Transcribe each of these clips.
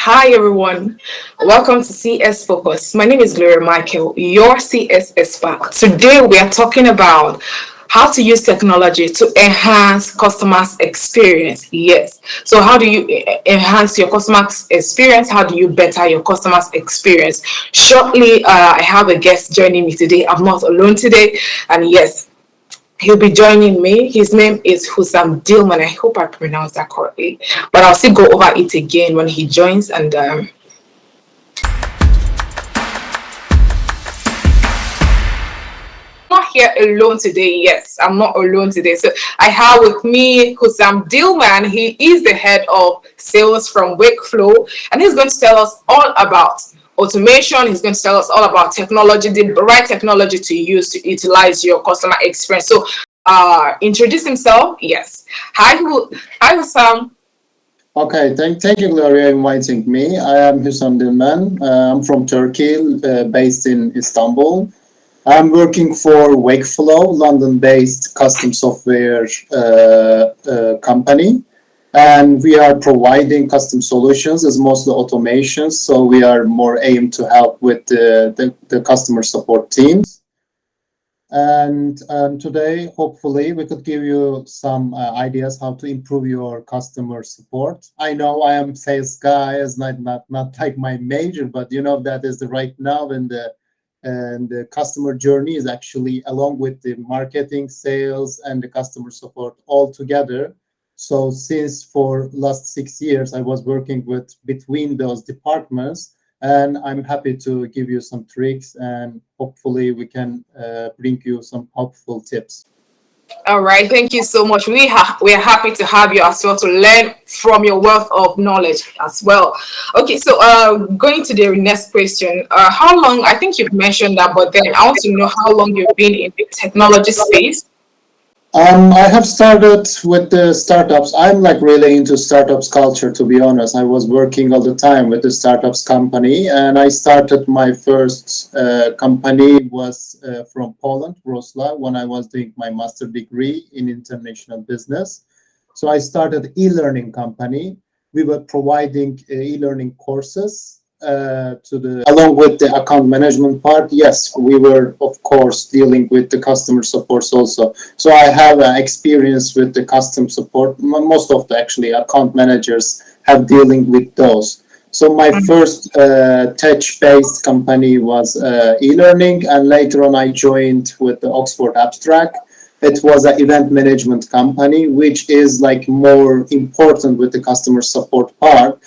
Hi everyone, welcome to CS Focus. My name is Gloria Michael, your CS expert. Today we are talking about how to use technology to enhance customers' experience. Yes. So how do you enhance your customers' experience? How do you better your customers' experience? Shortly, I have a guest joining me today. I'm not alone today, and yes, he'll be joining me. His name is Husam Dilman. I hope I pronounced that correctly. But I'll still go over it again when he joins. And not here alone today. Yes, I'm not alone today. So I have with me Husam Dilman. He is the head of sales from Wakeflow, and he's going to tell us all about automation. He's going to tell us all about technology, the right technology to use to utilize your customer experience. So introduce himself. Yes. Hi Husam. Okay, thank you, Gloria, inviting me. I am Hüsam Dilmen. I'm from Turkey, based in Istanbul. I'm working for Wakeflow, London-based custom software company, and we are providing custom solutions as mostly automations. So we are more aimed to help with the customer support teams. And today, hopefully, we could give you some ideas how to improve your customer support. I know I am sales guy, is not like my major, but that is the right now, and the customer journey is actually along with the marketing, sales, and the customer support all together. So since for last 6 years, I was working with between those departments, and I'm happy to give you some tricks, and hopefully we can bring you some helpful tips. All right, thank you so much. We are happy to have you as well to learn from your wealth of knowledge as well. Okay, so going to the next question. How long? I think you've mentioned that, but then I want to know how long you've been in the technology space. I have started with the startups. I'm like really into startups culture, to be honest. I was working all the time with the startups company, and I started my first company was from Poland, Wrocław, when I was doing my master degree in international business. So I started e-learning company. We were providing e-learning courses to the along with the account management part. Yes, we were of course dealing with the customer supports also. So I have experience with the custom support. Most of the actually account managers have dealing with those. So my first tech-based company was e-learning, and later on I joined with the Oxford Abstract. It was an event management company, which is like more important with the customer support part,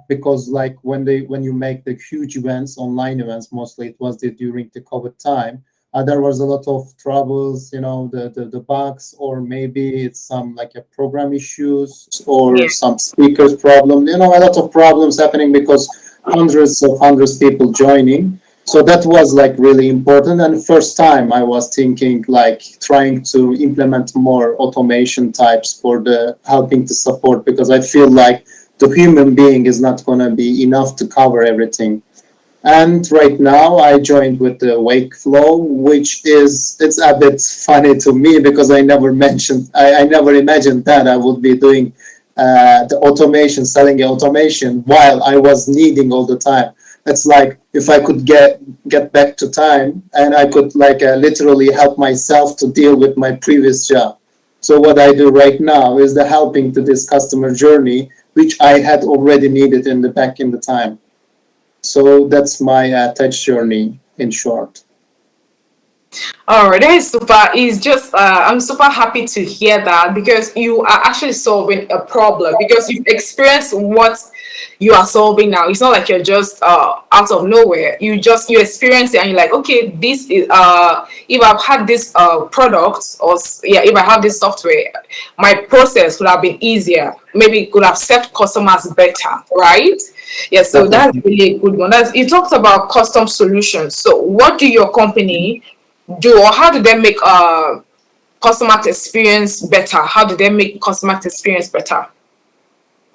because like when you make the huge events, online events, mostly it was during the COVID time, there was a lot of troubles, the bugs, or maybe it's some like a program issues or Yeah. some speakers problem, a lot of problems happening because hundreds people joining. So that was like really important. And first time I was thinking like trying to implement more automation types for the helping to support, because I feel like the human being is not going to be enough to cover everything. And right now I joined with the Wakeflow, which it's a bit funny to me because I never imagined that I would be doing the automation, selling automation while I was needing all the time. It's like if I could get back to time and I could like literally help myself to deal with my previous job. So what I do right now is the helping to this customer journey, which I had already needed in the back in the time. So that's my tech journey in short. All right, that is super. It's just I'm super happy to hear that because you are actually solving a problem because you've experienced what you are solving now. It's not like you're just out of nowhere. You experience it and you're like, okay, this is if I've had this product yeah, if I have this software, my process would have been easier. Maybe it could have served customers better, right? Yeah, so that's Definitely. really a good one. You talked about custom solutions. So what do your company do, or how do they make customer experience better? How do they make customer experience better?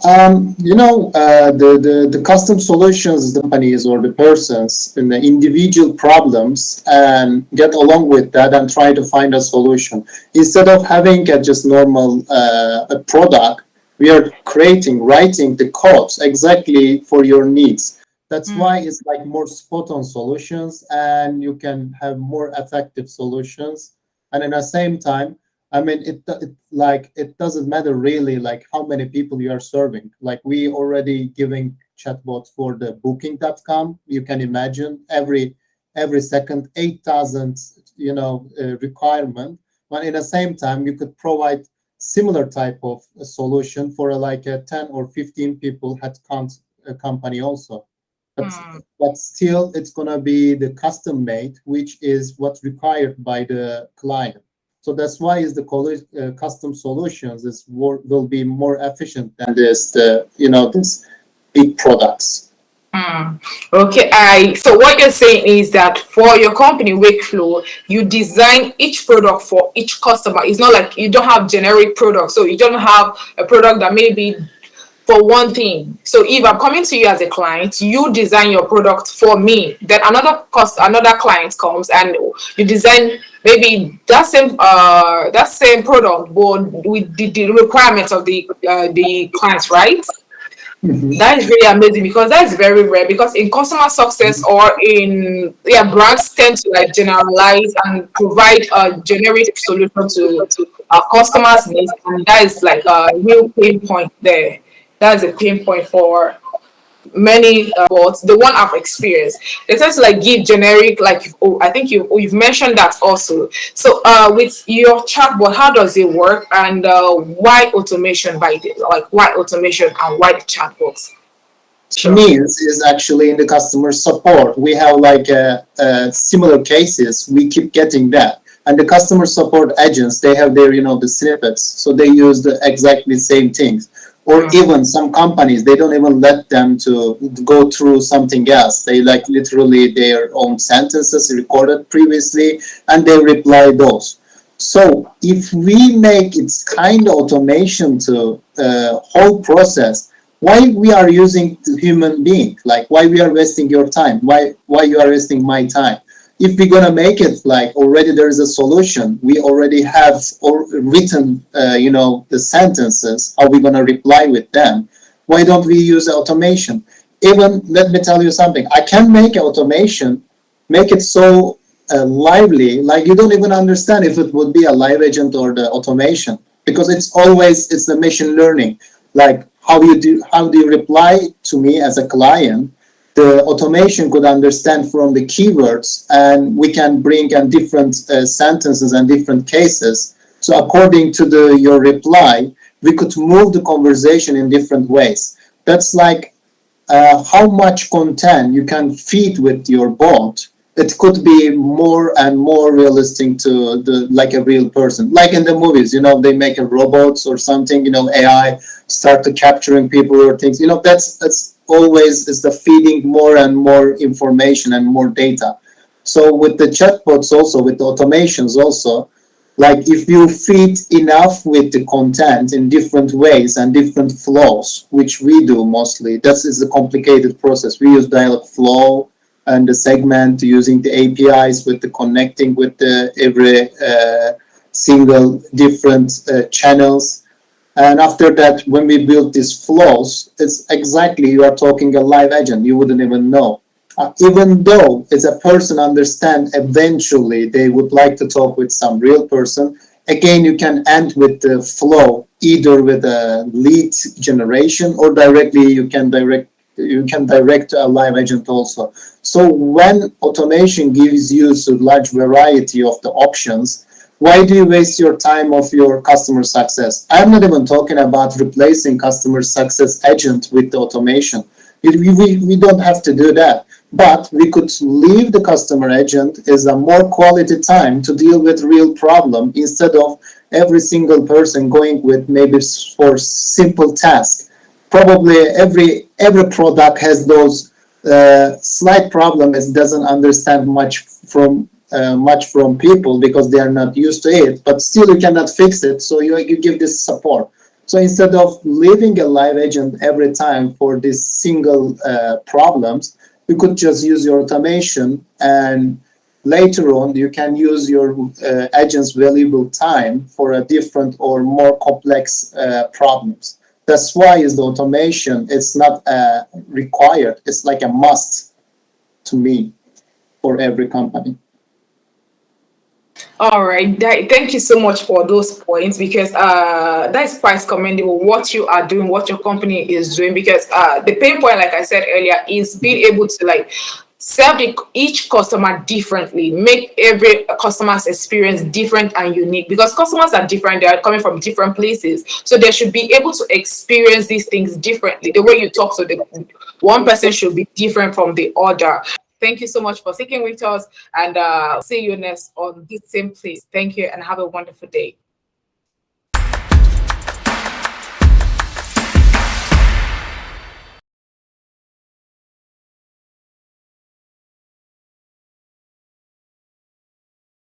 The custom solutions companies or the persons in the individual problems and get along with that and try to find a solution instead of having a just normal a product We are writing the codes exactly for your needs. That's why it's like more spot on solutions, and you can have more effective solutions. And at the same time, I mean, it doesn't matter really like how many people you are serving. Like we already giving chatbots for the booking.com. You can imagine every second 8,000 requirement. But in the same time, you could provide similar type of a solution for like a 10 or 15 people headcount company also. But but still, it's gonna be the custom made, which is what's required by the client. So that's why is the custom solutions will be more efficient than this big products. Okay, so what you're saying is that for your company Wakeflow, you design each product for each customer. It's not like you don't have generic products, so you don't have a product that may be for one thing. So if I'm coming to you as a client, you design your product for me. Then another client comes and you design maybe that same product, but with the requirements of the clients, right? Mhm. That is really amazing because that is very rare. Because in customer success or in brands tend to like generalize and provide a generic solution to our customers' needs, and that is like a real pain point there. That is a pain point for many bots. The one I've experienced, they tend to like give generic, like I think you've mentioned that also. So with your chatbot, how does it work, and why automation by the like why automation and why the chatbots? Sure. Means is actually in the customer support. We have like similar cases. We keep getting that, and the customer support agents, they have their the snippets, so they use the exactly same things. Or even some companies, they don't even let them to go through something else. They like literally their own sentences recorded previously, and they reply those. So if we make it kind of automation to whole process, why we are using the human being? Like why we are wasting your time? Why you are wasting my time? If we're gonna make it like already there is a solution, we already have written the sentences. How we gonna reply with them? Why don't we use automation? Even let me tell you something. I can make automation, make it so lively, like you don't even understand if it would be a live agent or the automation, because it's the machine learning. Like how do you reply to me as a client? The automation could understand from the keywords, and we can bring in different sentences and different cases. So according to your reply, we could move the conversation in different ways. That's like how much content you can feed with your bot. It could be more and more realistic to the like a real person. Like in the movies, they make a robots or something, AI start to capturing people or things. That's always is the feeding more and more information and more data. So with the chatbots also, with the automations also, like if you feed enough with the content in different ways and different flows, which we do mostly, that is a complicated process. We use Dialogflow and the segment using the APIs with the connecting with the every single different channels. And after that, when we build these flows, it's exactly you are talking a live agent. You wouldn't even know. Even though it's a person understand, eventually they would like to talk with some real person. Again, you can end with the flow, either with a lead generation or directly you can direct a live agent also. So when automation gives you a large variety of the options, why do you waste your time of your customer success? I'm not even talking about replacing customer success agent with the automation. We don't have to do that, but we could leave the customer agent as a more quality time to deal with real problem instead of every single person going with maybe for simple tasks. Probably every product has those slight problems. It doesn't understand much from people because they are not used to it, but still you cannot fix it, so you give this support. So instead of leaving a live agent every time for these single problems, you could just use your automation, and later on you can use your agent's valuable time for a different or more complex problems. That's why is the automation. It's not required. It's like a must to me for every company. All right, thank you so much for those points because that's quite commendable what you are doing, what your company is doing. Because the pain point, like I said earlier, is being able to like serve each customer differently, make every customer's experience different and unique. Because customers are different; they are coming from different places, so they should be able to experience these things differently. The way you talk to the one person should be different from the other. Thank you so much for sticking with us, and see you next on this same place. Thank you and have a wonderful day.